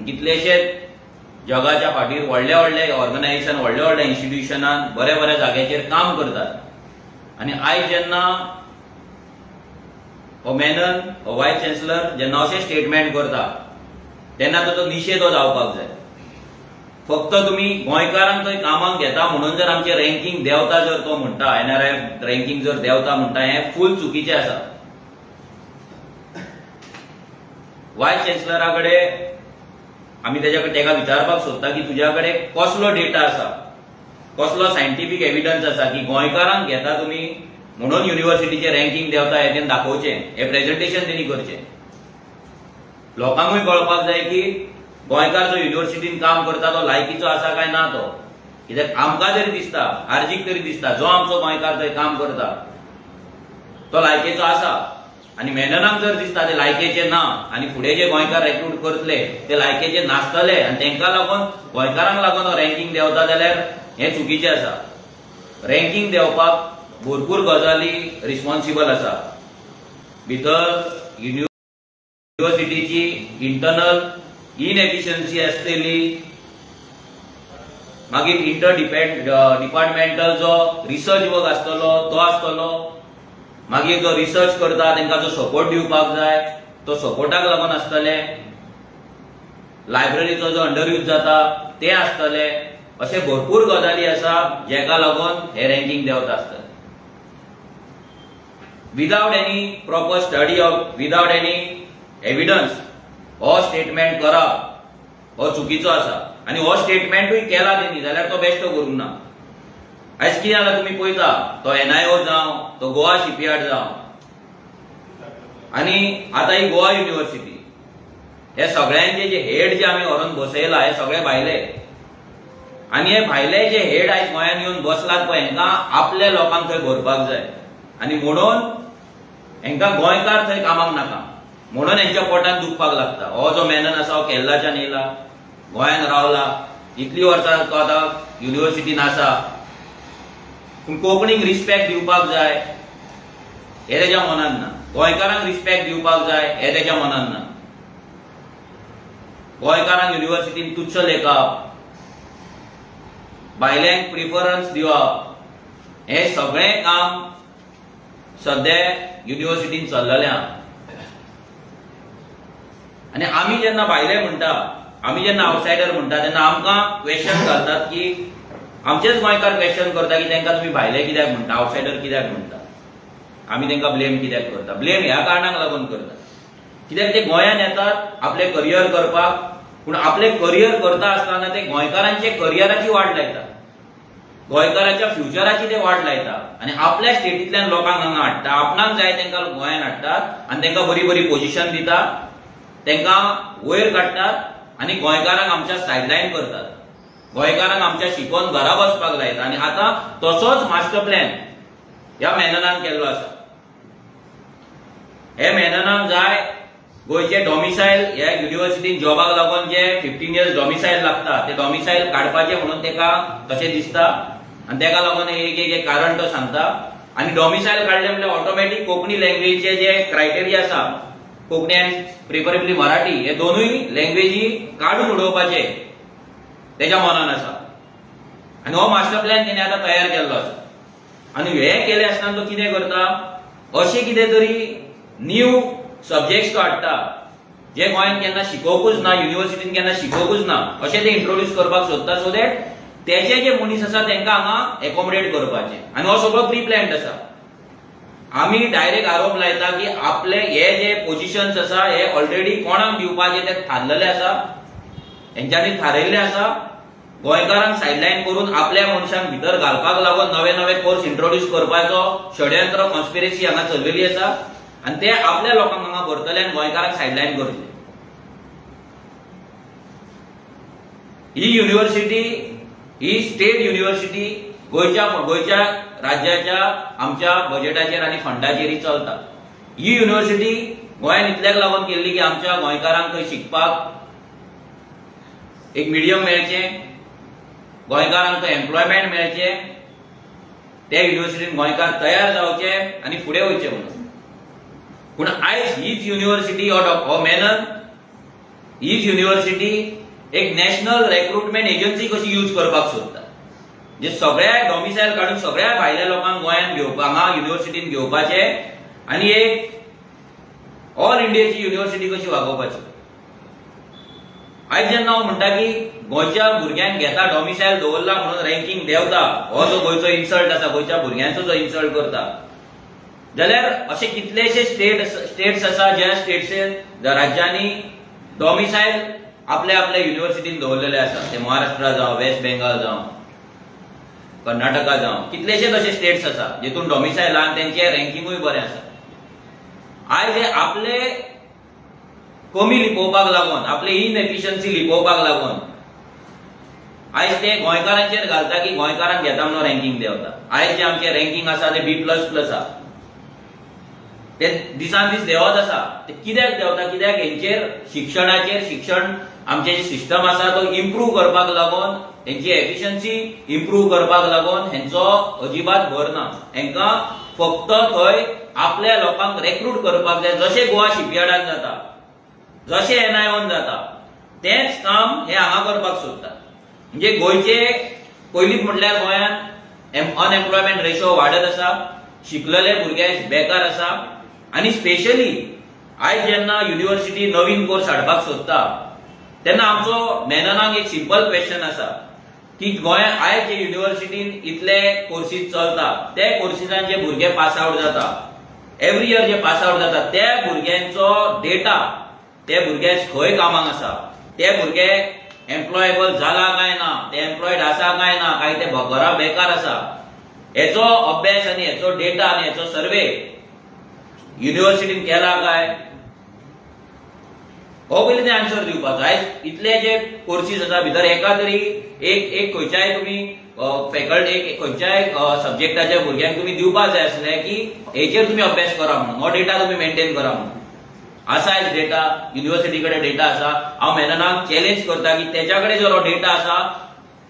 आणि कितलेशेच जगाच्या फाटीर व्हडले व्हडले ऑर्गनायझेशन व्हडले व्हडले इन्स्टिट्यूशनान बरे बरे जाग्याचेर काम करतात आणि आयज जेन्ना हो मेनन हो वायस चॅन्सलर जेन्ना अशें स्टेटमेंट करता तेन्ना तो निशेध जावपाक जाय। फक्त तुम्ही गोंयकारांक थंय कामाक घेता म्हणून जर आमचे रँकिंग देंवता जर तो म्हणटा NRF रँकिंग जर देंवता म्हणटा हें फुल चुकीचें आसा। वायस चॅन्सलरा कडेन आमी तेका विचारपाक सोदता की तुज्या कडेन कसलो डेटा आसा, कसलो सायंटिफीक एविडन्स आसा की गोंयकारांक घेता तुमी म्हणून युनिव्हर्सिटीचे रँकिंग देंवता हे तें दाखोवचें, हे प्रेझेंटेशन तेणी करचें। लोकांकूय कळपाक जाय की गोंयकार जो युनिव्हर्सिटीन काम करता तो लायकीचो आसा काय ना तो, कित्याक आमकां तरी दिसता हार्जीक तरी दिसता जो आमचो गोंयकार थंय काम करता तो लायकेचो आसा आणि मेननाक जर दिसता ते लायकेचे ना आणि फुडें जे गोंयकार रिक्रूट करतले ते लायकेचे नासतले आणि तांकां लागून गोंयकारांक लागून रेंकिंग देंवता जाल्यार हें चुकीचें आसा। रँकिंग देंवपाक भरपूर गजाली रिस्पॉन्सिबल आसा। भितर युनिव्हर्सिटीची इंटरनल इनएफिशियन्सी आसतली, मागीर इंटर डिपार्टमेंटल जो रिसर्च वर्क आसतलो तो आसतलो, मागीर जो रिसर्च करता तांकां जो सपोर्ट दिवपाक जाय तो सपोर्टाक लागून आसतले, लायब्ररीचो जो अंडर यूज जाता ते आसतले, अशे भरपूर गजाली आसा जेका लागून हे रँकिंग देंवता आसतले। Without any proper study of without any evidence हो स्टेटमेंट करप हो चुकीचो आसा आणि हो स्टेटमेंटूय केला तेणी जाल्यार तो बेश्टो करूंक ना। आयज कितें जालां तुमी पळयता तो NIO जावं तो गोवा शिपयार्ड जावं आनी आतां ही गोवा युनिव्हर्सिटी हे सगळ्यांचे जे हेड जे आमी व्हरून बसयला हे सगळे भायले आणि हे भायले जे हेड आयज गोंयांत येवन बसलात पळय हेंकां आपल्या लोकांक थंय भरपाक जाय आणि म्हणून हेंकां गोंयकार थंय कामाक नाका म्हणून हेंच्या पोटांत दुखपाक लागता। हो जो मेनन आसा हो केरळाच्यान येयला, गोंयांत रावला, इतली वर्सां तो आतां युनिव्हर्सिटीन आसा, पूण कोंकणीक रिस्पेक्ट दिवपाक जाय हे तेज्या मनांत ना, गोंयकारांक रिस्पेक्ट दिवपाक जाय हे तेज्या मनांत ना। गोंयकारांक युनिव्हर्सिटीन तुच्छ लेखप, भायल्यांक प्रिफरन्स दिवप हे सगळें काम सध्या युनिव्हर्सिटीन चल्ललें आहा। आणि आमी जेन्ना भायले म्हणटा, आमी जेन्ना आउटसायडर म्हणटा तेन्ना आमकां क्वेश्चन घालतात की आमचेच गोंयकार क्वेश्चन करता की तांकां तुमी भायले कित्याक म्हणटा, आउटसायडर कित्याक म्हणटा, आमी तांकां ब्लेम कित्याक करता। ब्लेम ह्या कारणाक लागून करता कित्याक ते गोंयांत येतात आपले करियर करपाक, पूण आपले करियर करता आसतना ते गोंयकारांचे करियराची वाट लायतात, गोंयकारांच्या फ्युचराची ते वाट लायतात आणि आपल्या स्टेटींतल्यान लोकांक हांगा हाडटा, आपणाक जाय तांकां गोंयांत हाडटात आणि तांकां बरी बरी पोझिशन दितात, तांकां वयर काडटात आणि गोंयकारांक आमच्या सायडलायन करतात, गोंयकारांक आमच्या शिकोवन घरा बसपाक लायतात। आणि आतां तसोच मास्टर प्लॅन ह्या मेननान केल्लो आसा। हे मेननाक जाय गोंयचे डॉमिसायल ह्या युनिव्हर्सिटीन जॉबाक लागून जे 15 इयर्स डॉमिसायल लागता ते डॉमिसायल काडपाचे म्हणून तेका तशें दिसता आणि तेका लागून एक कारण तो सांगता। आणि डॉमिसायल काडले म्हणजे ऑटोमॅटीक कोंकणी लँग्वेजीचे जे क्रायटेरिया आसा, कोंकणी आनी प्रिफरेबली मराठी हे दोनूय लँग्वेजी काडून उडोवपाचे तेज्या मनान आसा आणि हो मास्टर प्लॅन तेणे आतां तयार केल्लो आसा। आणि हे केले आसतना तो कितें करता, अशे कितें तरी न्यू सब्जेक्ट्स तो हाडटा जे गोंयांत केन्ना शिकोवपूच ना, युनिव्हर्सिटीन केन्ना शिकोवपूच ना, अशें ते इंट्रोड्यूस करपाक सोदता सो दॅट तेजे जे मनीस आसा तांकां हांगा एकोमोडेट करपाचें। आणि हो सगळो प्री प्लॅन्ड आसा। आमी डायरेक्ट आरोप लायता की आपले हे जे पोझिशन्स आसा हे ऑलरेडी कोणाक दिवपाचे ते थारलेले आसा, हेंच्यांनी थारयल्ले आसा, गोंयकारांक सायडलायन करून आपल्या मनशांक भितर घालपाक लागून नवे नवे कोर्स इंट्रोड्यूस करपाचो षडयंत्र कॉन्स्पिरसी हांगा चल्लेली आसा आणि ते आपल्या लोकांक हांगा भरतले आनी गोंयकारांक सायडलायन करतले। ही युनिव्हर्सिटी ही स्टेट युनिव्हर्सिटी गोंयच्या राज्याच्या आमच्या बजेटाचेर आनी फंडाचेर चलता। ही युनिव्हर्सिटी गोंयांत इतल्याक लागून केल्ली की आमच्या गोंयकारांक थंय शिकपाक एक मिडियम मेळचें, गोंयकारांक एम्प्लॉयमेंट मेळचें, ते युनिव्हर्सिटीन गोंयकार तयार जावचे आनी फुडें वयचे म्हणून। पूण आयज हीच युनिव्हर्सिटी हो मेनन हीच युनिव्हर्सिटी एक नॅशनल रिक्रुटमेंट एजन्सी कशी यूज करपाक सोदता, जे सगळ्या डॉमिसायल काढून सगळ्या भायल्या लोकांक गोंयांत घेवपाक हांगा युनिव्हर्सिटीन घेवपाचे आणि एक ऑल इंडियाची युनिव्हर्सिटी कशी वागोवपाची. आयज जेन्ना हांव म्हणटा की गोंयच्या भुरग्यांक घेता डॉमिसायल दवरला म्हणून रँकिंग देंवता, हो जो गोंयचो इन्सल्ट आसा, गोंयच्या भुरग्यांचो जो इन्सल्ट करता, जाल्यार असे कितलेशे स्टेट्स आसा ज्या स्टेट्स राज्यांनी डॉमिसायल आपल्या आपल्या युनिव्हर्सिटीन दवरलेले आसा. ते महाराष्ट्र जावं, वेस्ट बेंगाल जावं, कर्नाटका जावं, कितलेशेच असे स्टेट्स आसा जेतून डॉमिसायल आहा, तेंचे रँकिंगूय बरें आसा. आयज हे आपले कमी लिपोवपाक लागून, आपले इनएफिशियन्सी लिपोवपाक लागून आयज ते गोंयकारांचेर घालता की गोंयकारांक घेता म्हणून रँकिंग देंवता. आयज जे आमचे रँकिंग आसा ते B++ आसा, ते दिसान दीस देंवत आसा. ते कित्याक देंवता? कित्याक हेंचेर शिक्षण आमचे जे सिस्टम आसा तो इम्प्रूव्ह करपाक लागून, हेंची एफिशियन्सी इम्प्रूव्ह करपाक लागून हेंचो अजिबात भर ना. हेंका फक्त थंय आपल्या लोकांक रिक्रूट करपाक जाय. जशें गोवा शिपयार्डान जाता, जशें NIOन जाता, तेंच काम हे हांगा करपाक सोदतात. म्हणजे गोंयचे पयलींच म्हटल्यार गोंयांत अनएम्प्लॉयमेंट रेशो वाडत आसा, शिकलेले भुरगे बेकार आसा. आणि स्पेशली आयज जेन्ना युनिव्हर्सिटी नवीन कोर्स हाडपाक सोदता तेन्ना आमचो मेननाक एक सिंपल क्वेश्चन आसा की गोंयांत आयज जे युनिव्हर्सिटीन इतले कोर्सीस चलता, ते कोर्सीसांत जे भुरगे पास आउट जाता, एव्हरी इयर जे पास आउट जाता, त्या भुरग्यांचो डेटा, ते भुरगे खंय कामाक आसा, ते भुरगे एम्प्लॉयबल जाला काय ना, ते एम्प्लॉयड आसा काय ना, काय ते घरा बेकार आसा, हेचो अभ्यास आनी हेचो डेटा आनी हेचो सर्वे युनिव्हर्सिटीन केला काय, हो पयलीं ते आन्सर दिवपाचो. आयज इतले जे कोर्सीस आसा भितर एका तरी एक खंयच्याय तुमी फॅकल्टी खंयच्याय सब्जेक्टाच्या भुरग्यांक तुमी दिवपाक जाय आसलें की हेचेर तुमी अभ्यास करा म्हणून, हो डेटा तुमी मेंटेन करा म्हणून. आसा आयज डेटा, युनिव्हर्सिटी कडेन डेटा आसा. हांव मेननाक चॅलेंज करता की तेच्या कडेन जो डेटा आसा,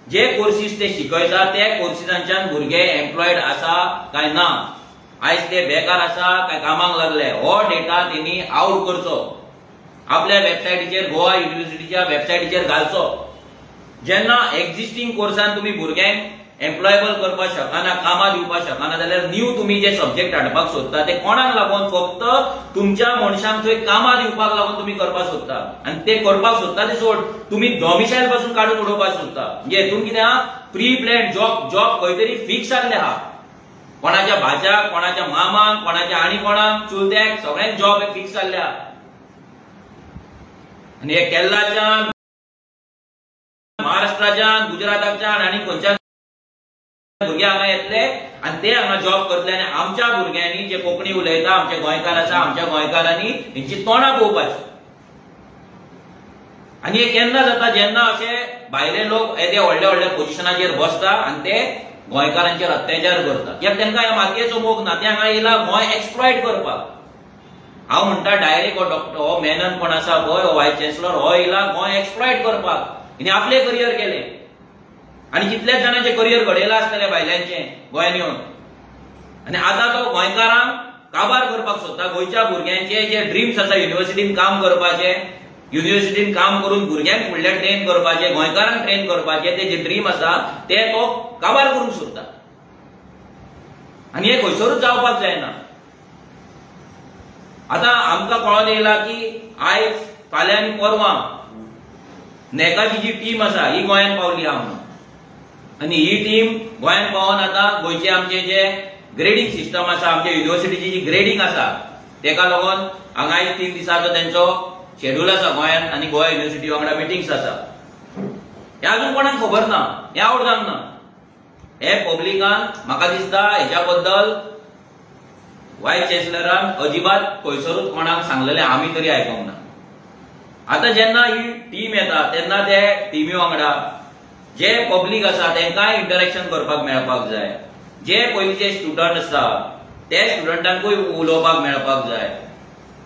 जे कोर्सीस ते शिकयता त्या कोर्सीसांच्यान भुरगे एम्प्लॉयड आसा काय ना, आयज ते बेकार आसा काय कामाक लागले, हो डेटा तेणी आउट करचो, आपल्या वेबसायटीचेर, गोवा युनिव्हर्सिटीच्या वेबसायटीचेर घालचो. जेन्ना एक्झिस्टिंग कोर्सान तुम्ही भुरग्यांक एम्प्लॉयबल करपाक शकना, कामां दिवपाक शकना, जाल्यार न्यू तुम्ही जे सब्जेक्ट हाडपाक सोदता ते कोणाक लागून? फक्त तुमच्या मनशांक थंय कामां दिवपाक लागून तुम्ही करपाक सोदता. आनी ते करपाक सोदता ते सोड, तुम्ही डॉमिसायल पासून काडून उडोवपाक सोदता. म्हणजे हेतून कितें आहा? प्री प्लॅन जॉब खंय तरी फिक्स जाल्ले आहा. कोणाच्या भाच्याक, कोणाच्या मामाक, कोणाच्या आनी कोणाक, चुलत्याक, सगळ्यांक जॉब फिक्स जाल्ले आहा. आणि हे केरळाच्यान, महाराष्ट्राच्यान, गुजराताच्यान आनी खंयच्या भुरगे हांगा येतले आनी ते हांगा जॉब करतले. आनी आमच्या भुरग्यांनी जे कोंकणी उलयता, आमचे गोंयकार आसा, आमच्या गोंयकारांनी हेंची तोंडां पळोवपाची. आनी हे केन्ना जाता? जेन्ना अशे भायले लोक येदे व्हडल्या व्हडल्या पोजिशनाचेर बसता आनी ते गोंयकारांचेर अत्याचार करता. कित्याक तांकां ह्या मातयेचो मोग ना, ते हांगा येयला गोंय एक्सप्लॉयट करपाक. हांव म्हणटा डायरेक्ट हो डॉक्टर, हो मेनन कोण आसा पळय, हो वायस चॅन्सलर, हो येयला गोंय एक्सप्लॉयट करपाक. हिने आपले करियर केले आनी कितलेच जाणांचे करियर घडयला आसतले भायल्यांचे गोंयांत येवन. आनी आतां तो गोंयकारांक काबार करपाक सोदता. गोंयच्या भुरग्यांचे जे ड्रीम्स आसा युनिव्हर्सिटीन काम करपाचे, युनिव्हर्सिटीन काम करून भुरग्यांक फुडले ट्रेन करपाचे, गोंयकारांक ट्रेन करपाचे, ते जे ड्रीम आसा ते तो काबार करूंक सोदता. आनी हे खंयसरूच जावपाक जायना. आतां आमकां कळोन येयला की आयज, फाल्यां आनी परवां नॅकाची जी टीम आसा ही गोंयांत पावली आहा म्हणून. आनी ही टीम गोंयांत पावोन आतां गोंयचे आमचे जे ग्रेडिंग सिस्टम आसा, आमच्या युनिव्हर्सिटीची जी ग्रेडिंग आसा, तेका लागून हांगा 3 दिसाचो तेंचो शेड्यूल आसा गोंयांत आनी गोवा युनिव्हर्सिटी वांगडा मिटिंग्स आसा. हे अजून कोणाक खबर ना, हे आवड जावंक ना. हे पब्लिकान म्हाका दिसता हेच्या बद्दल वायस चॅन्सलरान अजिबात खंयसरूच कोणाक सांगलेलें आमी तरी आयकूंक ना. आता जेन्ना ही टीम येता तेन्ना ते टिमी वांगडा जे पब्लीक आसा तेंकांय इंटरॅक्शन करपाक मेळपाक जाय. जे पयलींचे स्टुडंट आसा ते स्टुडंटांकूय उलोवपाक मेळपाक जाय.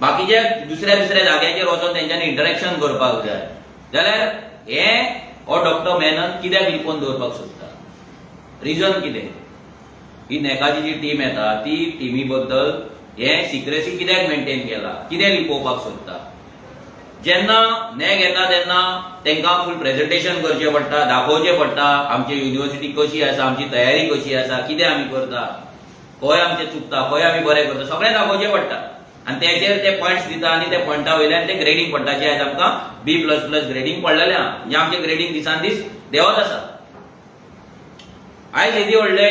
बाकीचे दुसऱ्या जाग्याचेर वचोन तेंच्यांनी इंटरॅक्शन करपाक जाय. जाल्यार हे हो डॉक्टर मेनन कित्याक लिपोवन दवरपाक सोदता? रिजन कितें? ही नॅकाची जी टीम येता ती टिमी बद्दल हे सिक्रेसी कित्याक मेंटेन केला? कितें लिपोवपाक सोदता? जेन्ना नॅक येता तेन्ना तांकां फूल प्रेझेंटेशन करचें पडटा, दाखोवचें पडटा आमची युनिव्हर्सिटी कशी आसा, आमची तयारी कशी आसा, कितें आमी करता, खंय आमचें चुकता, खंय आमी बरें करता, सगळें दाखोवचें पडटा. आनी तेचेर ते पॉयंट्स दिता आनी त्या पॉयंटा वयल्यान ते ग्रेडींग पडटा, जे आयज आमकां B++ ग्रेडींग पडलेलें आहा, म्हणजे आमचें ग्रेडींग दिसान दीस देंवत आसा. आयज येदी व्हडले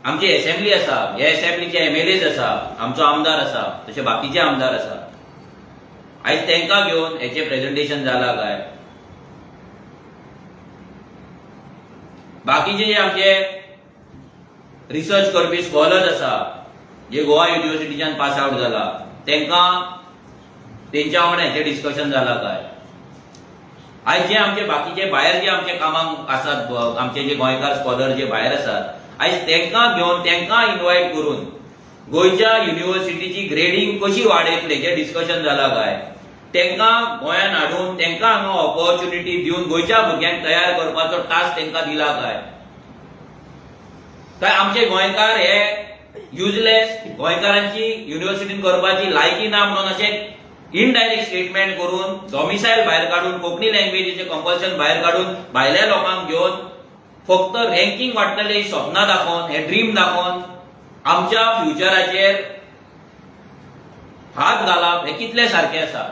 आमची असेंब्ली आसा, हे असेंब्लीचे MLAs आसा, आमचो आमदार आसा, तशे बाकीचे आमदार आसा. आयज तांकां घेवन हेचें प्रेझेंटेशन जालां काय? बाकीचे जे आमचे रिसर्च करपी स्कॉलर्स आसा, जे गोवा युनिव्हर्सिटीच्यान पास आउट जाला, तांकां तेंच्या वांगडा हेचें डिस्कशन जालां काय? आयज जे आमचे बाकीचे भायर जे आमचे कामाक आसात, आमचे जे गोंयकार स्कॉलर जे भायर आसात, आयज तांकां घेवन तांकां इन्वायट करून गोंयच्या युनिव्हर्सिटीची ग्रेडींग कशी वाडयतले हेचें डिस्कशन जालां काय? तांकां गोंयांत हाडून तांकां हांगा ऑपॉर्च्युनिटी दिवन गोंयच्या भुरग्यांक तयार करपाचो टास्क तांकां दिला काय? काय आमचे गोंयकार हे युजलेस, गोंयकारांची युनिव्हर्सिटीन करपाची लायकी ना म्हणून अशें इनडायरेक्ट स्टेटमेंट करून डॉमिसायल भायर काडून कोंकणी लँग्वेजीचें कंपल्शन भायर काडून भायल्या लोकांक घेवन फक्त रँकिंग वाडटले ही स्वप्नां दाखोवन, हे ड्रीम दाखोवन आमच्या फ्युचराचेर हात घालप हे कितले सारखे आसा?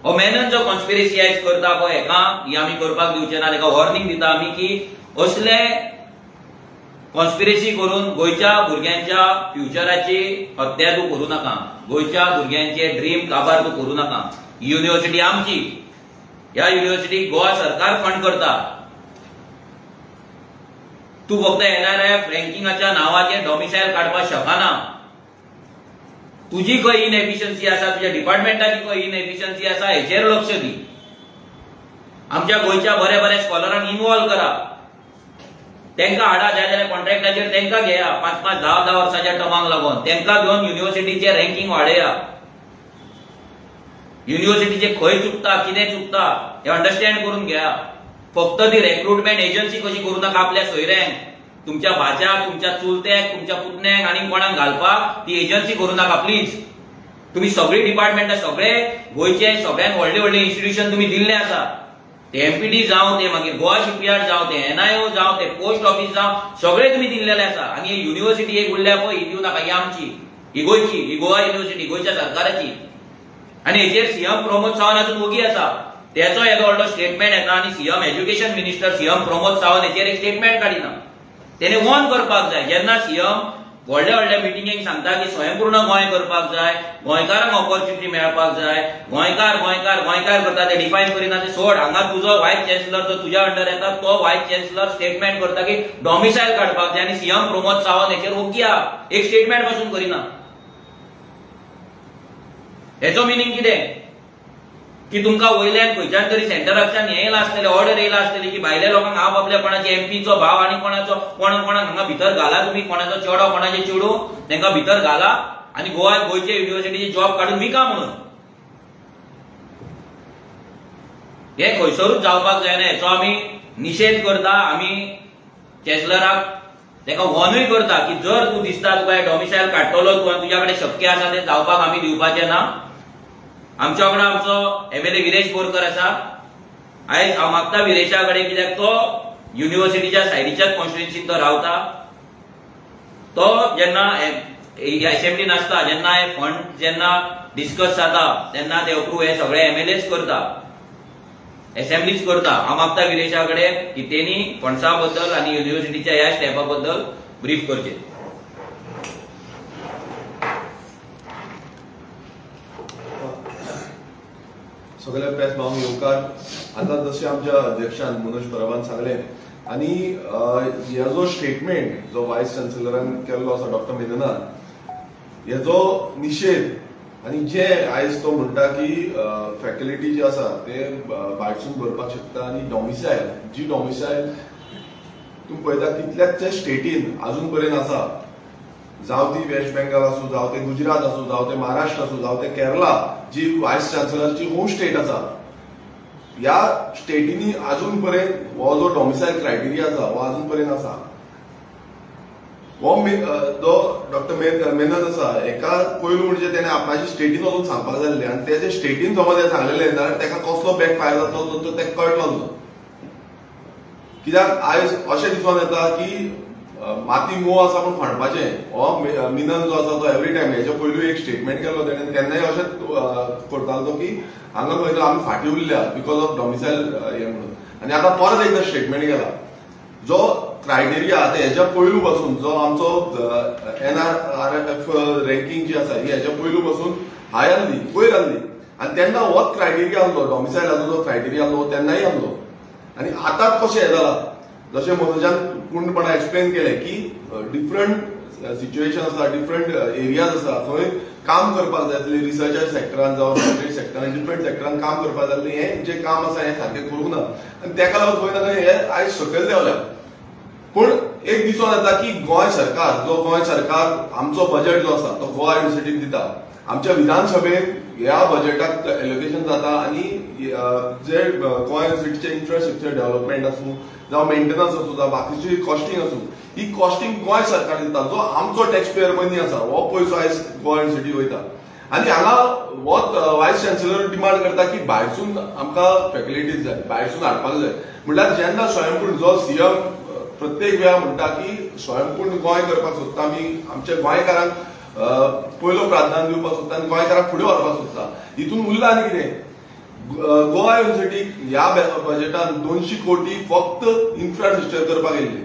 हो मेनन जो कॉन्स्पिरसी आयज करता पळय, हेका ही आमी करपाक दिवचे ना, तेका वॉर्निंग दिता आमी की असले कॉन्स्पिरसी करून गोंयच्या भुरग्यांच्या फ्युचराची हत्या तूं करूं नाका, गोंयच्या भुरग्यांचे ड्रीम काबार तूं करूं नाका. युनिव्हर्सिटी आमची, ह्या युनिव्हर्सिटीक गोवा सरकार फंड करता. तूं फक्त NRF रँकिंगाच्या नावाचेर डॉमिसायल काडपाक शकना. तुजी खंय इनएफिशियन्सी आसा, तुज्या डिपार्टमेंटाची खंय इनएफिशियन्सी आसा, हेचेर लक्ष दी. आमच्या गोंयच्या बऱ्या बऱ्या स्कॉलरांक इन्वॉल्व करा, तांकां हाडा, जाय जाल्यार कॉन्ट्रॅक्टाचेर तांकां घेया, 5-5, 10-10 वर्साच्या टर्माक लागून तांकां घेवन युनिव्हर्सिटीचें रँकिंग वाडया. युनिव्हर्सिटीचे खंय चुकता, कितें चुकता हे अंडरस्टँड करून घ्या. फक्त ती रिक्रुटमेंट एजन्सी कशी करूं नाका आपल्या सोयऱ्यांक, तुमच्या भाच्याक, तुमच्या चुलत्याक, तुमच्या पुतण्याक आनी कोणाक घालपाक ती एजन्सी करूं नाका प्लीज. तुम्ही सगळी डिपार्टमेंटां, सगळे गोंयचे सगळ्यांत व्हडले व्हडले इन्स्टिट्यूशन तुम्ही दिल्ले आसा. ते MPD जावं, ते मागीर गोवा शिपयार्ड जावं, ते NIO जावं, ते पोस्ट ऑफिस जावं, सगळे तुम्ही दिल्लेले आसा. आनी ही युनिव्हर्सिटी एक उरल्या पळय, ही दिवं नाका, ही आमची, ही गोंयची, ही गोवा युनिव्हर्सिटी गोंयच्या सरकाराची. आनी हेचेर CM प्रमोद सावंत अजून ओगी आसा, तेचो येदो व्हडलो स्टेटमेंट येता आनी CM education minister CM Pramod Sawant हेचेर एक स्टेटमेंट काडिना. तेणे वॉर्न करपाक जाय. जेन्ना CM व्हडल्या व्हडल्या मिटिंगेक सांगता की स्वयंपूर्ण गोंय करपाक जाय, गोंयकारांक ऑपॉर्च्युनिटी मेळपाक जाय, गोंयकार गोंयकार गोंयकार करता, ते डिफायन करिना, ते सोड. हांगा तुजो व्हायस चॅन्सलर जो तुज्या अंडर येता, तो व्हायस चॅन्सलर स्टेटमेंट करता की डॉमिसायल काडपाक जाय, आनी CM प्रमोद सावंत हेचेर ओगी आहा, एक स्टेटमेंट पासून करिना. हेचो मिनींग कितें? की तुमकां वयल्यान खंयच्यान तरी सेंटराच्यान हें येयलां आसतलें, ऑर्डर येयला आसतली की भायल्या लोकांक आप आपल्या कोणाचे MPचो भाव आनी कोणाचो कोणाक हांगा भितर घाला, तुमी कोणाचो चेडो कोणाचे चेडू तांकां भितर घाला आनी गोंयचे युनिव्हर्सिटीचे जॉब काडून विका म्हणून. हे खंयसरूच जावपाक जायना. हेचो आमी निशेध करता. आमी चॅन्सलराक ताका वॉर्नूय करता की जर तूं दिसता तुका डॉमिसायल काडटलो तूं आनी तुज्या कडेन शक्य आसा तें जावपाक आमी दिवपाचें ना. आमच्या वांगडा आमचो MLA विरेश बोरकर आसा. आयज हांव मागता विरेशा कडेन, कित्याक तो युनिव्हर्सिटीच्या सायडीच्याच कॉन्स्टिट्युएन्सीत तो रावता. तो जेन्ना असेंब्लीन आसता, जेन्ना हे फंड जेन्ना डिस्कस जाता तेन्ना ते अप्रूव हे सगळे MLAs करता, असेंब्लीज करता. हांव मागता विरेशा कडेन की तेणी फंड्सा बद्दल आनी युनिव्हर्सिटीच्या ह्या स्टेपा बद्दल ब्रीफ करचें. सगळ्या प्रेस भावांक येवकार. आता जशें आमच्या अध्यक्षान मनोज परबान सांगलें, आनी ह्यो जो स्टेटमेंट जो वायस चान्सलरान केल्लो आसा डॉक्टर मेननान, हेजो निशेध आनी जे आयज तो म्हणटा की फॅकल्टी जे आसा ते भायरसून भरपाक शकता आनी डॉमिसायल जी डॉमिसायल तुम्ही पळयता कितल्याच स्टेटीन अजून पर्यंत आसा, जावं ती वेस्ट बेंगॉल आसूं, जावं ते गुजरात आसूं, जावं ते महाराष्ट्र आसूं, जावं ते केरला, जी वायस चान्सलरची होम स्टेट आसा, ह्या स्टेटीनी अजून पर्यंत हो जो डॉमिसायल क्रायटेरिया आसा हो अजून पर्यंत आसा. हो जो डॉक्टर मेनन आसा एका पयलू म्हणजे त्याने आपणाची स्टेटीन वचून सांगपाक जाल्ले आनी तेजे स्टेटीन समज हे सांगलेले जाल्यार तेका कसलो बॅकफायर जातलो तो तेका कळटलो ना. कित्याक आयज अशें दिसून येता की माती मोव आसा पूण खणपाचें हो मिनन जो आसा तो एवरी टायम हेच्या पयलू एक स्टेटमेंट केल्लो तेणें तेन्नाय अशेंच करतालो तो की हांगा खंय आमी फाटीं उरल्या बिकॉज ऑफ डॉमिसायल हे म्हणून. आनी आतां परत एकदा स्टेटमेंट केला जो क्रायटेरिया हेच्या पयलू पासून जो आमचो NRRF रँकिंग जी आसा ही हेच्या पयलू पासून हाय आहली वयर आहली आनी तेन्ना होच क्रायटेरिया आहलो डॉमिसायलाचो जो क्रायटेरिया आहलो तेन्नाय आहलो. आनी आतांच कशें हें जाला जशें मनोजान पूर्णपणान एक्सप्लेन केलें की डिफरंट सिच्युएशन आसा डिफरंट एरियाज आसा थंय काम करपाक जाय आसलें रिसर्चाच्या सेक्टरान जावं प्रायवेट सेक्टरान डिफरंट सेक्टरान काम करपाक जाय आसलें हें जें काम आसा हें सारकें करूंक ना आनी तेका लागून खंय ना खंय हें आयज सकयल देंवल्या. पूण एक दिसून येता की गोंय सरकार आमचो बजेट जो आसा तो गोवा युनिव्हर्सिटीक दिता. आमच्या विधानसभेन ह्या बजेटाक एलोकेशन जाता आनी जे गोवा युनिव्हर्सिटीचे इन्फ्रास्ट्रक्चर डेव्हलपमेंट आसूं जावं मेंटेनन्स आसूं जावं बाकीची कॉस्टिंग आसूं ही कॉस्टिंग गोंय सरकार दिता. जो आमचो टॅक्स पेयर मनी आसा हो पयसो आयज गोवा युनिव्हर्सिटी वयता. आनी हांगा हो वायस चान्सेलर डिमांड करता की भायरसून आमकां फॅसिलिटीज जाय भायरसून हाडपाक जाय. म्हणल्यार जेन्ना स्वयंपूर्ण जो CM प्रत्येक वेळा म्हणटा की स्वयंपूर्ण गोंय करपाक सोदता आमी आमच्या गोंयकारांक पयलो प्राधान्य दिवपाक सोदता आनी गोंयकारांक फुडें व्हरपाक सोदता. हितून उरलां आनी कितें गोवा युनिव्हर्सिटीक ह्या बजेटान 200 कोटी फक्त इन्फ्रास्ट्रक्चर करपाक येयल्ले.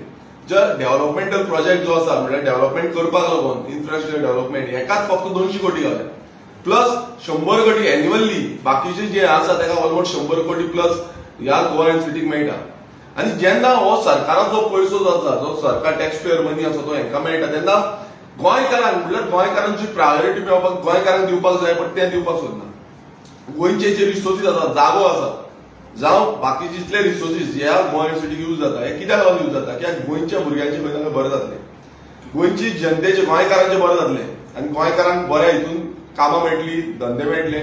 जे डेव्हलपमेंटल प्रोजेक्ट जो आसा म्हणजे डेव्हलपमेंट करपाक लागून इन्फ्रास्ट्रक्चर डेव्हलपमेंट हेकाच फक्त 200 कोटी घाले प्लस 100 कोटी एन्युअली बाकीचे जे आसा तेका ऑलमोस्ट 100 कोटी प्लस ह्या गोवा युनिव्हर्सिटीक मेळटा. आनी जेन्ना हो सरकाराचो पयसो जो आसा जो सरकार टॅक्स पेयर मनी आसा तो हेंका मेळटा तेन्ना गोंयकारांक म्हणल्यार गोंयकारांची प्रायोरिटी मेळपाक गोंयकारांक दिवपाक जाय बट ते दिवपाक सोदना. गोंयचे जे रिसोर्सीस आसा जागो आसा जावं बाकी जितले रिसोर्सीस ह्या गोवा युनिव्हर्सिटीक यूज जाता हे कित्याक लागून यूज जाता कित्याक गोंयच्या भुरग्यांचे खंय ना खंय बरें जातलें गोंयची जनतेचे गोंयकारांचे बरें जातलें आनी गोंयकारांक बऱ्या हितून कामां मेळटली धंदे मेळटले.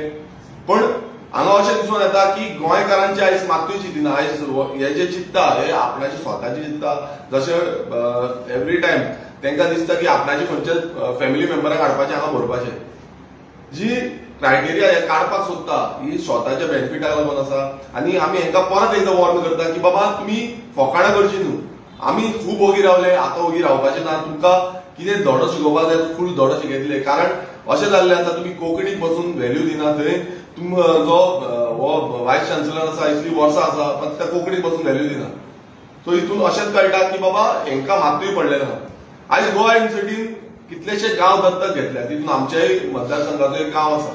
पण हांगा अशें दिसून येता की गोंयकारांचे आयज मात्तूय चिंतिना. आयज हे जे चिंतता हे आपणाचे स्वताचे चिंतता. जशें एवरी टायम तांकां दिसता की आपणाचे खंयचे फॅमिली मेंबरांक हाडपाचें हांगा भरपाचें. जी क्रायटेरिया हे काडपाक सोदता ही स्वताच्या बेनिफिटाक लागून आसा. आनी आमी हेंकां परत एकदां वॉर्न करता की बाबा तुमी फकाणां करची न्हू. आमी खूब ओगी रावले आतां ओगी रावपाचें ना. तुमकां कितें धडो शिकोवपाक जाय फूल धडो शिकयतले. कारण अशें जाल्लें आसा तुमी कोंकणीक पासून व्हॅल्यू दिना थंय जो हो वायस चान्सेलर आसा इतली वर्सां आसा पण त्या कोंकणीक पासून व्हॅल्यू दिना. सो हितून अशेंच कळटा की बाबा हेंकां मात्तूय पडलें ना. आयज गोवा युनिव्हर्सिटीन कितलेशे गांव दत्तक घेतल्या तितून आमच्याय मतदारसंघाचो एक गांव आसा.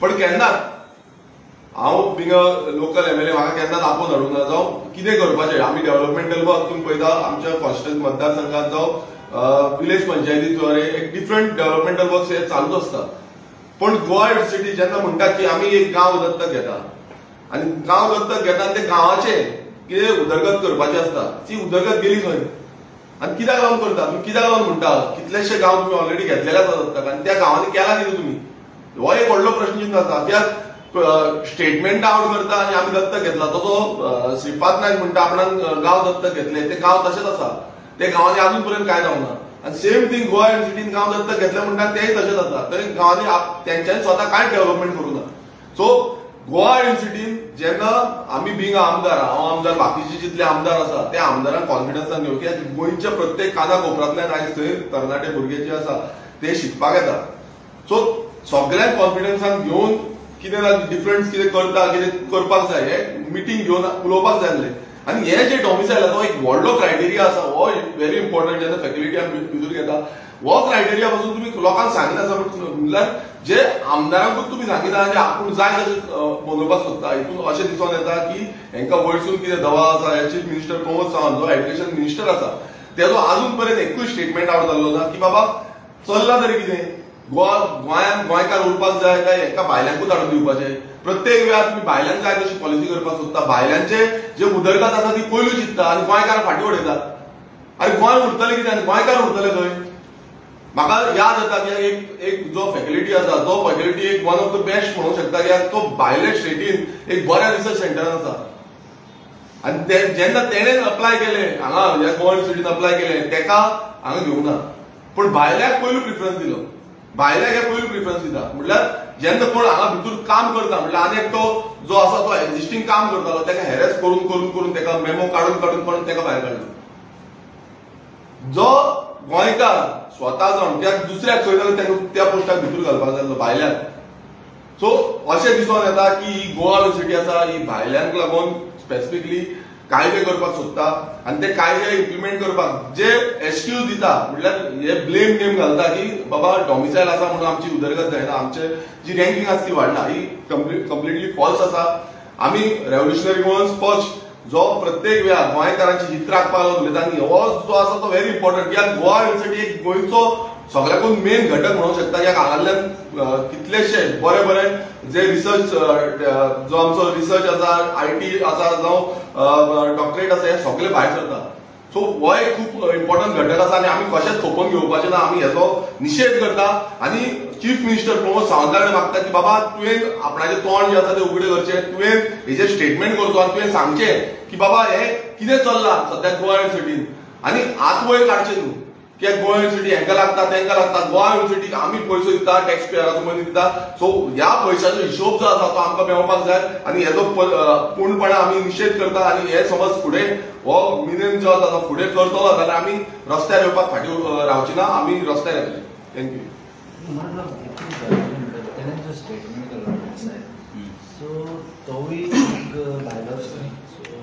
पण केन्नाच हांव बींग लोकल MLA म्हाका केन्नाच आपोवन हाडूंक ना जावं कितें करपाचें. आमी डेव्हलपमेंटल वर्क तुमी पळयता आमच्या कॉन्स्टिट्युएन्सी मतदारसंघात जावं विलेज पंचायतीत एक डिफरंट डेव्हलपमेंटल वर्क हे चालूच आसता. पण गोवा युनिव्हर्सिटी जेन्ना म्हणटा की आमी एक गांव दत्तक घेता आनी गांव दत्तक घेता आनी ते गांवाचे कितें उदरगत करपाचें आसता ती उदरगत गेली खंय आनी कित्याक लागून करता तुमी कित्याक लागून म्हणटा कितलेशे गांव तुमी ऑलरेडी घेतलेले आसा दत्तक आनी त्या गांवांनी केला कितें तुमी हो एक व्हडलो प्रश्न चिन्ह आसा. कित्याक स्टेटमेंट आउट करता आनी आमी दत्तक घेतला तो श्रीपाद नायक म्हणटा आपणान गांव दत्तक घेतले ते गांव तशेंच आसा ते गांवांनी अजून पर्यंत काय जावना. आनी सेम थिंग गोवा युनिव्हर्सिटीन गांव दत्तक घेतले म्हणटा तेय तशेंच आसा. थंय गांवांनी तेंच्यांनी स्वता कांय डेव्हलपमेंट करूं ना. सो गोवा युनिव्हर्सिटीन जेन्ना आमी बींग आमदार हांव आमदार बाकीचे जितले आमदार आसा त्या आमदारांक कॉन्फिडन्सान घेवं कित्याक गोंयच्या प्रत्येक काना कोपऱ्यांतल्यान आयज थंय तरणाटे भुरगे जे आसा ते शिकपाक येता. सो सगळ्यांक कॉन्फिडन्सान घेवन कितें डिफरंट कितें करता कितें करपाक जाय हे मिटींग घेवन उलोवपाक जाय आसलें. आनी हे जे डॉमिसायल आसा एक व्हडलो क्रायटेरिया आसा हो व्हेरी इम्पॉर्टंट जेन्ना फॅसिलिटी आमी भितर घेता हो क्रायटेरिया पासून तुमी लोकांक सांगिना आसा म्हणल्यार जे आमदारांकूच तुमी सांगिना आनी आपूण जाय तशें मनोवपाक सोदता. हितून अशें दिसून येता की हेंकां वयरसून कितें दवा आसा हे चीफ मिनिस्टर प्रमोद सावंत जो एज्युकेशन मिनिस्टर आसा तेजो आजून पर्यंत एकूय स्टेटमेंट आउट जाल्लो ना की बाबा चल्लां तरी कितें गोंयांत गोंयकार उरपाक जाय काय हेंकां भायल्यांकूच हाडून दिवपाचें. प्रत्येक वेळार तुमी भायल्यांक जाय तशी पॉलिसी करपाक सोदता. भायल्यांचे जे उदरगत आसा ती पयलू चिंतता आनी गोंयकारांक फाटीं उडयतात. आनी गोंय उरतलें कितें आनी गोंयकार उरतले खंय. म्हाका याद येता की एक जो फॅसिलिटी आसा तो फॅसिलिटी एक वन ऑफ द बेस्ट म्हणूंक शकता कित्याक तो भायल्या स्टेटीन एक बऱ्या रिसर्च सेंटर आसा. आनी जेन्ना तेणें अप्लाय केलें हांगा ह्या गोवा युनिव्हर्सिटीन अप्लाय केलें तेका हांगा घेवंक ना. पण भायल्याक पयलू प्रिफरन्स दिलो, भायल्याक हे पयलू प्रिफरन्स दिता. म्हटल्यार जेन्ना कोण हांगा भितर काम करता म्हटल्यार आनी एकटो जो आसा तो एक्झिस्टिंग काम करतालो ताका हॅरेस करून करून करून ताका मेमो काडून काडून काडून ताका भायर काडलो. जो गोंयकार स्वता जावन त्या दुसऱ्याक खंय जाल्यार ताका त्या पोस्टाक भितर घालपाक जाय भायल्याक. सो अशें दिसून येता की ही गोवा युनिव्हर्सिटी आसा ही भायल्यांक लागून स्पेसिफिकली कायदे करपाक सोदता आनी ते कायदे इम्प्लिमेंट करपाक जे एक्सक्यूज दिता म्हटल्यार हे ब्लेम गेम घालता की बाबा डॉमिसायल आसा म्हणून आमची उदरगत जायना, आमचे जी रँकिंग आसा ती वाडना. ही कंप्लिटली फॉल्स आसा. आमी रेव्होल्युशनरी गोवन्स पक्ष जो प्रत्येक वेळार गोंयकारांची हित राखपाक उलयता आनी हो जो आसा तो व्हेरी इम्पॉर्टंट. कित्याक गोवा युनिव्हर्सिटी एक गोंयचो सगळ्याकून मेन घटक म्हणूंक शकता. कित्याक हांगातल्यान कितलेशे बरे बरे जे रिसर्च जो आमचो रिसर्च आसा, IT आसा जावं डॉक्टरेट आसा हे सगळे भायर सरता. सो हो एक खूब इम्पॉर्टंट घटक आसा आनी आमी कशेंच थोपून घेवपाचे ना. आमी हेचो निशेध करता आनी चीफ मिनिस्टर प्रमोद सावंता कडेन मागता की बाबा तुवें आपणाचें तोंड जे आसा तें उगडें करचें, तुवें हेजेर स्टेटमेंट करचो आनी तुवें सांगचें की बाबा हे कितें चल्लां सद्या गोवा युनिव्हर्सिटीन आनी आतवय काडचें तूं. कित्याक गोवा युनिव्हर्सिटी हांकां लागता तांकां लागता. गोवा युनिव्हर्सिटीक आमी पयसो दिता, टॅक्स पेयराचो मनी दिता. सो ह्या पयशाचो हिशोब जो आसा तो आमकां मेळपाक जाय आनी हेजो पूर्णपणे आमी निशेध करता. आनी हे समज फुडें हो मिनेन जो आसा तो फुडें करतलो जाल्यार आमी रस्त्यार येवपाक फाटीं रावची ना, आमी रस्त्यार येतले. थँक्यू. सो तोवूय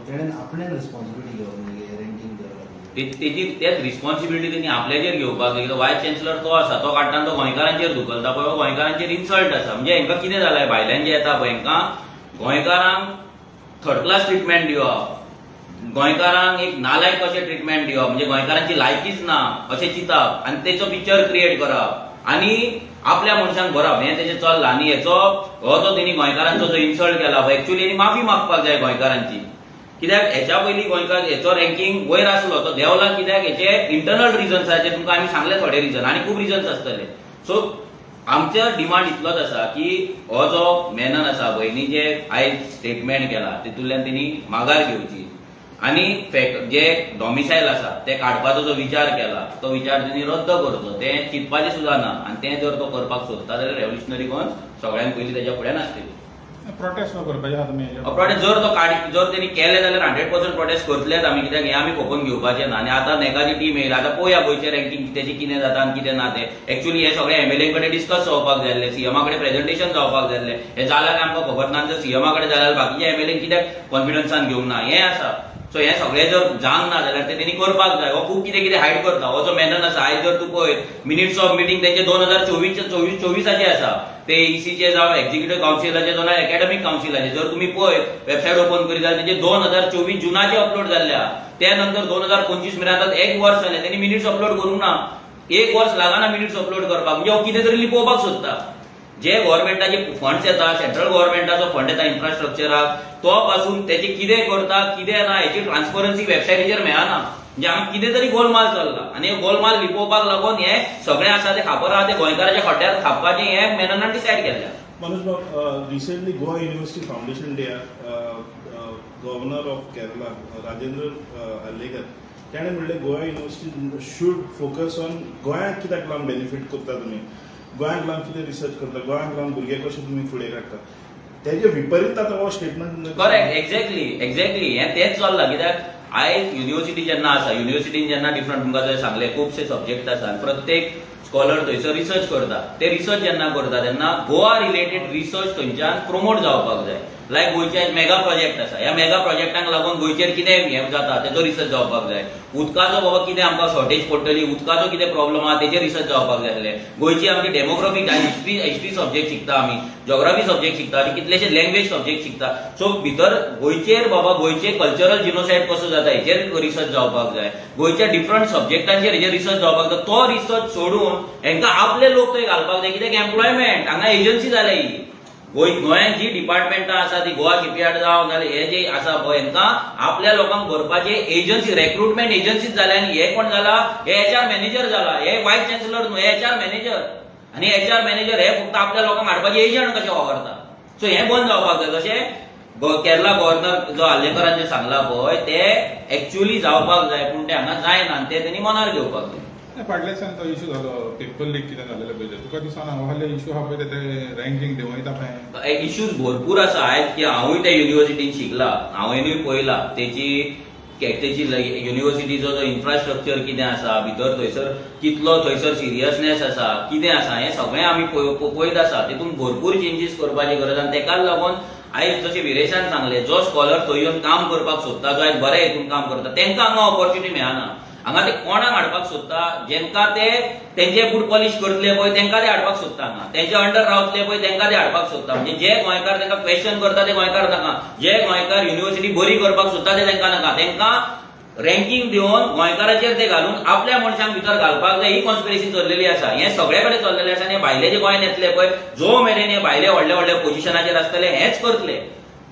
तेणेन आपणें रिस्पॉन्सिबिलिटी घेवप रँकिंग करप तेची त्याच रिस्पॉन्सिबिलिटी त्यांनी आपल्याचेर घेवपाक जाय. वायस चॅन्सलर तो आसा तो काडटाना तो गोंयकारांचेर धुकलता पळय, हो गोंयकारांचेर इन्सल्ट आसा. म्हणजे हांकां कितें जालां भायल्यान जे येता पळय हांकां गोंयकारांक थर्ड क्लास ट्रिटमेंट दिवप, गोंयकारांक एक नालायक कशें ट्रिटमेंट दिवप, म्हणजे गोंयकारांची लायकीच ना अशें चिंतप आनी तेचो पिक्चर क्रिएट करप आनी आपल्या मनशांक भरप. हें तेजें चल्लां आनी हेचो हो जो तेणी गोंयकारांचो जो इन्सल्ट केला पळय एक्चुअली हेणी माफी मागपाक जाय गोंयकारांची. कित्याक हेच्या पयलीं गोंयकार हेचो रँकिंग वयर आसलो तो देंवला कित्याक हेचे इंटरनल रिजन्स आसा जे तुमकां आमी सांगले थोडे रिजन आनी खूब रिजन्स आसतले. सो आमचो डिमांड इतलोच आसा की हो जो मेनन आसा पळय जे आयज स्टेटमेंट केला तितूंतल्यान तेणी माघार घेवची आनी जे डॉमिसायल आसा ते काडपाचो जो विचार केला तो विचार तेणी रद्द करचो. तें चिंतपाचें सुद्दां ना आनी तें जर तो करपाक सोदता जाल्यार रेव्होल्युशनरी गोवन्स सगळ्यान पयलीं तेज्या फुड्यान आसतली. प्रोटेस्ट करपाचे आहा तुमी प्रोटेस्ट जर तेणी केले जाल्यार 100% प्रोटेस्ट करतलेच आमी. कित्याक हें आमी खोपून घेवपाचें ना. आनी आतां नेकाची टीम येयला, आतां पळोवया गोंयचें रँकिंग तेजें कितें जाता आनी कितें ना तें. एक्चुअली हें सगळें MLA कडेन डिस्कस जावपाक जाय आसलें, CM कडेन प्रेझेंटेशन जावपाक जाय आसलें. हें जालां काय आमकां खबर ना. जर CM कडेन जाल्यार बाकीच्या MLA कित्याक कॉन्फिडन्सान घेवंक ना हें आसा. सो हें सगळें जर जावंक ना जाल्यार तें तेणी करपाक जाय. हो खूब कितें कितें हायड करता. हो जो मॅनन आसा आयज जर तूं पळय मिनिट्स ऑफ मिटींग तेंचे 2024 आसा ते ECचे जावं एक्झिक्युटिव्ह कावन्सिलाचे जावं एकेडमिक कावन्सिलाचे जर तुमी पळय वेबसायट ओपन करीत जाल्यार तेजे 2024 जुनाचे अपलोड जाल्ल्या. त्या नंतर 2025 मेरेन आतां 1 वर्स जालें तेणी मिनिट्स अपलोड करूंक ना. 1 वर्स लागना मिनिट्स अपलोड करपाक. म्हणजे हो कितें तरी लिपोवपाक सोदता. जे गव्हर्नमेंटाचे फंड्स येता, सेंट्रल गव्हर्नमेंटाचो फंड येता इन्फ्रास्ट्रक्चराक तो पासून तेचे कितें करता कितें ना हेची ट्रान्सपरन्सी वेबसायटीचेर मेळना. म्हणजे हांगा कितें तरी गोलमाल चल्ला आनी हे गोलमाल लिपोवपाक लागून हे सगळें आसा ते खापर आहा ते गोंयकाराच्या खोट्यार थापपाचें हें मेननान डिसायड केल्लें. मनोज बाब, recently Goa university foundation day governor of Kerala Rajendra Arlekar ताणें म्हणलें Goa university should focus on गोंयांक कित्याक लागून बेनिफीट करता तुमी, गोंयांक लागून कितें रिसर्च करता, गोंयांक लागून भुरगे कशे तुमी फुडें काडटा तेजे विपरीत आतां हो स्टेटमेंट. करेक्ट, एक्झॅक्टली हें तेंच चल्लां. कित्याक आयज युनिव्हर्सिटी जेन्ना आसा युनिव्हर्सिटीन जेन्ना डिफरंट तुमकां जर सांगलें खुबशे सब्जेक्ट आसा प्रत्येक स्कॉलर थंयसर रिसर्च करता. ते रिसर्च जेन्ना करता तेन्ना गोवा रिलेटेड रिसर्च थंयच्यान प्रमोट जावपाक जाय. लायक गोंयचे मेगा प्रोजेक्ट आसा, ह्या मेगा प्रोजेक्टांक लागून गोंयचेर कितें हें जाता तेजो रिसर्च जावपाक जाय. उदकाचो बाबा कितें आमकां शॉर्टेज पडटली, उदकाचो कितें प्रॉब्लम आहा तेजेर रिसर्च जावपाक जाय आसलें. गोंयची आमची डेमोग्राफी हिस्ट्री सब्जेक्ट शिकता आमी, ज्योग्राफी सब्जेक्ट शिकता आनी कितलेशे लँग्वेज सब्जेक्ट शिकता. सो भितर गोंयचेर बाबा गोंयचे कल्चरल जिनोसायड कसो जाता हेचेर रिसर्च जावपाक जाय. गोंयच्या डिफरंट सब्जेक्टांचेर हेचेर रिसर्च जावपाक जाय. तो रिसर्च सोडून हांकां आपले लोक थंय घालपाक जाय. कित्याक एम्प्लॉयमेंट हांगा एजन्सी जाल्या ही गोंयांत जी डिपार्टमेंटां आसा ती गोवा शिपयार्ड जावं नाल्यार हे जे आसा पळय हांकां आपल्या लोकांक भरपाचे एजन्सी रिक्रुटमेंट एजन्सीज जाल्या आनी हे कोण जाला हे HR मॅनेजर जाला. हे वायस चॅन्सलर न्हू, हे HR मॅनेजर आनी HR मॅनेजर हे फक्त आपल्या लोकांक हाडपाचे एजंट कशे वापरता. सो हें बंद जावपाक जाय. जशें केरला गव्हर्नर जो आर्लेकरान जे सांगला पळय ते एक्चुअली जावपाक जाय पूण ते हांगा जायना आनी ते तेणी मनार घेवपाक जाय. फाटल्या दिसान तो इश्यू जालो पेपर लीक कितें जालेले पळय तुका दिसना हांगा इश्यू आहा पळय ते रँकींग देंवयता पळय इश्यूज भरपूर आसा आयज की हांवूय त्या युनिव्हर्सिटीन शिकला हांवेनूय पळयला तेची युनिव्हर्सिटीचो जो इन्फ्रास्ट्रक्चर कितें आसा भितर थंयसर कितलो थंयसर सिरियसनेस आसा कितें आसा हें सगळें आमी पळयत आसा तितून भरपूर चेंजीस करपाची गरज आनी तेकाच लागून आयज जशें विरेशान सांगलें जो स्कॉलर थंय येवन काम करपाक सोदता जो आयज बऱ्या हितून काम करता तेंकां हांगा ऑपॉर्च्युनिटी मेळना हांगा ते कोणाक हाडपाक सोदता जेंकां ते तेंचे बूट पॉलिश करतले पळय तेंकां ते हाडपाक सोदता हांगा तेंच्या अंडर रावतले पळय तेंकां ते हाडपाक सोदता म्हणजे जे गोंयकार तेंकां क्वेश्चन करता ते गोंयकार नाका जे गोंयकार युनिव्हर्सिटी बरी करपाक सोदता ते तेंकां नाका तेंकां रँकींग दिवन गोंयकाराचेर ते घालून आपल्या मनशांक भितर घालपाक जाय ही कॉन्स्पिरसी चल्लेली आसा हें सगळे कडेन चल्लेलें आसा आनी भायले जे गोंयान येतले पळय जो मेरेन हे भायले व्हडले व्हडले पोजिशनाचेर आसतले हेच करतले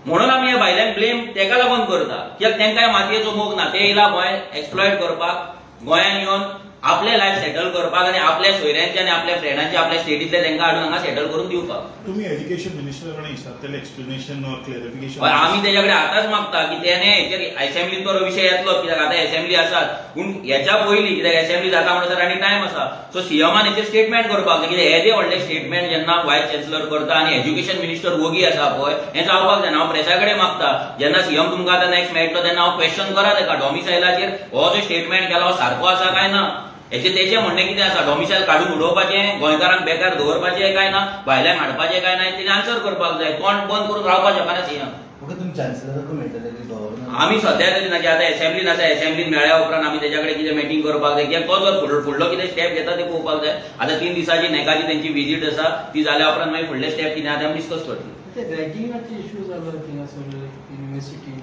म्हणून आमी हे भायल्यान ब्लेम तेका लागून करता कित्याक तेंकां मातयेचो मोग ना ते येयला गोंय एक्सप्लॉयट करपाक गोंयान येवन आपले लायफ सेटल करपाक आनी आपल्या सोयऱ्यांचे आनी आपल्या फ्रेंडांचे आपल्या स्टेटीतले तेंकां हाडून हांगा सेटल करून दिवपाक तुम्ही एज्युकेशन मिनिस्टर कडेन इसारतले एक्सप्लेनेशन ऑर क्लॅरिफिकेशन आमी तेच्या कडेन आतांच मागता की तेणे हेचेर असेंब्लीन तो विशय येतलो कित्याक आतां असेंब्ली आसात पूण हेच्या पयलीं कित्याक असेंब्ली जाता म्हणसर आनी टायम आसा सो सीएमान हेचेर स्टेटमेंट करपाक जाय कित्याक हे जे व्हडले स्टेटमेंट जेन्ना वायस चान्सलर करता आनी एज्युकेशन मिनिस्टर वोगी आसा पळय हें जावपाक जायना हांव प्रेसा कडेन मागता जेन्ना सीएम तुमकां आतां नेक्स्ट मेळटलो तेन्ना हांव क्वेश्चन करा तेका डॉमिसायलाचेर हो जो स्टेटमेंट केला हो सारको आसा काय ना तेचें म्हणणें कितें आसा डॉमिसायल काडून उडोवपाचें गोंयकारांक बेकार दवरपाचें काय ना भायल्यान हाडपाचें काय ना तेणें आन्सर करपाक जाय तोंड बंद करून रावपाक शकना सीएम तुमी चान्सलराक मेळटले गव्हर्नर आमी सध्या तरी ना की आतां असेंब्लीन आसा असेंब्लीन मेळ्या उपरांत आमी तेच्या कडेन कितें मिटींग करपाक जाय कित्याक तो जर फुडलो कितें स्टेप घेता ते पळोवपाक जाय आतां 3 दिसांची नेकाची तेंची विजीट आसा ती जाल्या उपरांत मागीर फुडले स्टेप कितें आसा आमी डिस्कस करतले रॅगिंगाचे इश्यू जालो थिंगा सगळे युनिव्हर्सिटी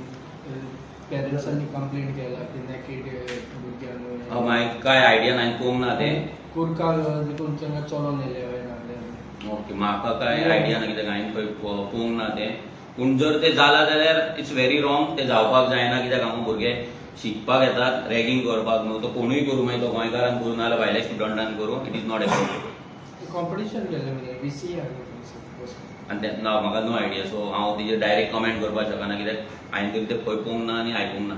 पेरंट्सांनी कंप्लेंट केला की नॅकेड भुरग्यांक मागीर काय आयडिया हांवें पळोवंक ना तें कुरकाल देखून तेंगा चलोन येयले ओके म्हाका काय आयडिया ना कित्याक हांवें खंय पळोवंक ना तें पूण जर तें जालां जाल्यार इट्स व्हेरी रॉंग तें जावपाक जायना कित्याक हांगा भुरगे शिकपाक येतात रॅगिंग करपाक न्हू तो कोणूय करूं मागीर तो गोंयकारान करूं नाजाल्यार भायल्या स्टुडंटान करूं it is not appropriate competition केलें म्हणजे VCA आनी तें ना म्हाका नो आयडिया सो हांव तेजेर डायरेक्ट कमेंट करपाक शकना कित्याक हांवें तरी तें खंय पळोवंक ना आनी आयकूंक ना